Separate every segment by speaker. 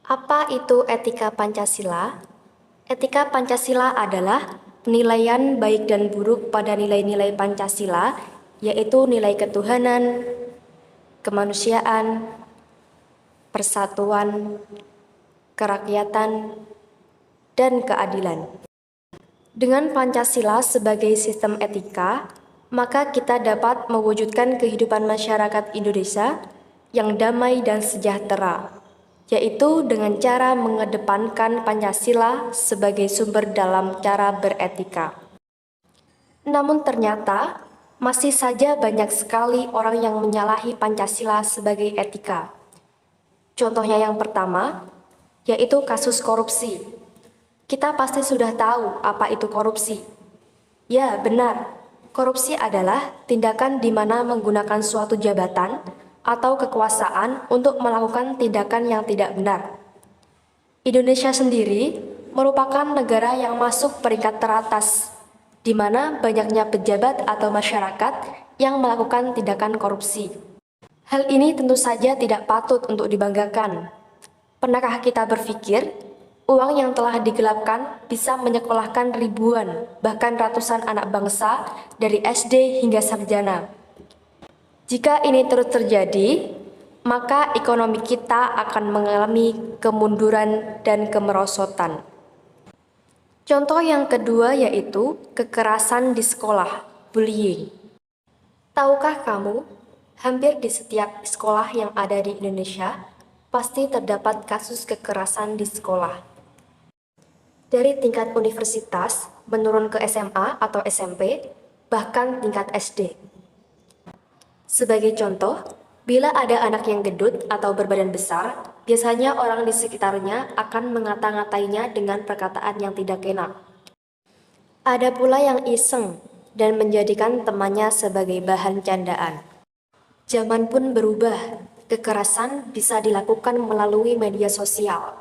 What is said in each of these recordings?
Speaker 1: Apa itu etika Pancasila? Etika Pancasila adalah penilaian baik dan buruk pada nilai-nilai Pancasila, yaitu nilai ketuhanan, kemanusiaan, persatuan, kerakyatan, dan keadilan. Dengan Pancasila sebagai sistem etika, maka kita dapat mewujudkan kehidupan masyarakat Indonesia yang damai dan sejahtera, yaitu dengan cara mengedepankan Pancasila sebagai sumber dalam cara beretika. Namun ternyata, masih saja banyak sekali orang yang menyalahi Pancasila sebagai etika. Contohnya yang pertama, yaitu kasus korupsi. Kita pasti sudah tahu apa itu korupsi. Ya, benar. Korupsi adalah tindakan di mana menggunakan suatu jabatan atau kekuasaan untuk melakukan tindakan yang tidak benar. Indonesia sendiri merupakan negara yang masuk peringkat teratas, di mana banyaknya pejabat atau masyarakat yang melakukan tindakan korupsi. Hal ini tentu saja tidak patut untuk dibanggakan. Pernahkah kita berpikir, uang yang telah digelapkan bisa menyekolahkan ribuan, bahkan ratusan anak bangsa dari SD hingga sarjana? Jika ini terus terjadi, maka ekonomi kita akan mengalami kemunduran dan kemerosotan. Contoh yang kedua yaitu kekerasan di sekolah, bullying. Tahukah kamu, hampir di setiap sekolah yang ada di Indonesia, pasti terdapat kasus kekerasan di sekolah. Dari tingkat universitas, menurun ke SMA atau SMP, bahkan tingkat SD. Sebagai contoh, bila ada anak yang gendut atau berbadan besar, biasanya orang di sekitarnya akan mengata-ngatainya dengan perkataan yang tidak enak. Ada pula yang iseng dan menjadikan temannya sebagai bahan candaan. Zaman pun berubah, kekerasan bisa dilakukan melalui media sosial.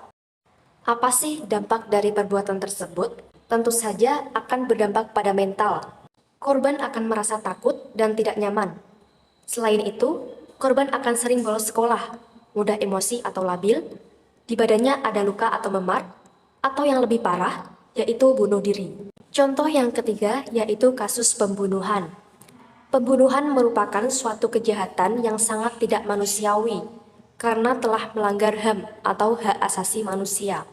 Speaker 1: Apa sih dampak dari perbuatan tersebut? Tentu saja akan berdampak pada mental. Korban akan merasa takut dan tidak nyaman. Selain itu, korban akan sering bolos sekolah, mudah emosi atau labil, di badannya ada luka atau memar, atau yang lebih parah, yaitu bunuh diri. Contoh yang ketiga yaitu kasus pembunuhan. Pembunuhan merupakan suatu kejahatan yang sangat tidak manusiawi, karena telah melanggar HAM atau hak asasi manusia.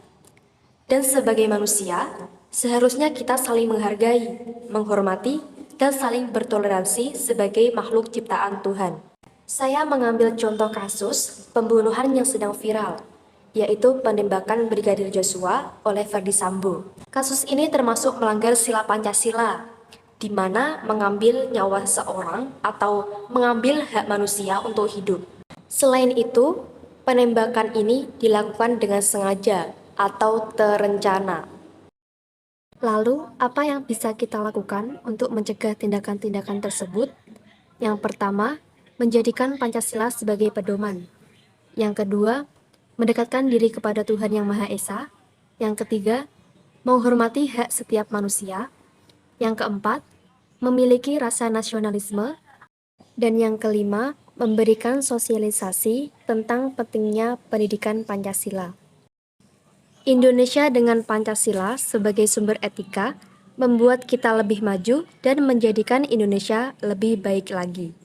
Speaker 1: Dan sebagai manusia, seharusnya kita saling menghargai, menghormati, dan saling bertoleransi sebagai makhluk ciptaan Tuhan. Saya mengambil contoh kasus pembunuhan yang sedang viral, yaitu penembakan Brigadir Joshua oleh Ferdy Sambo. Kasus ini termasuk melanggar sila Pancasila, di mana mengambil nyawa seseorang atau mengambil hak manusia untuk hidup. Selain itu, penembakan ini dilakukan dengan sengaja atau terencana. Lalu, apa yang bisa kita lakukan untuk mencegah tindakan-tindakan tersebut? Yang pertama, menjadikan Pancasila sebagai pedoman. Yang kedua, mendekatkan diri kepada Tuhan Yang Maha Esa. Yang ketiga, menghormati hak setiap manusia. Yang keempat, memiliki rasa nasionalisme. Dan yang kelima, memberikan sosialisasi tentang pentingnya pendidikan Pancasila. Indonesia dengan Pancasila sebagai sumber etika membuat kita lebih maju dan menjadikan Indonesia lebih baik lagi.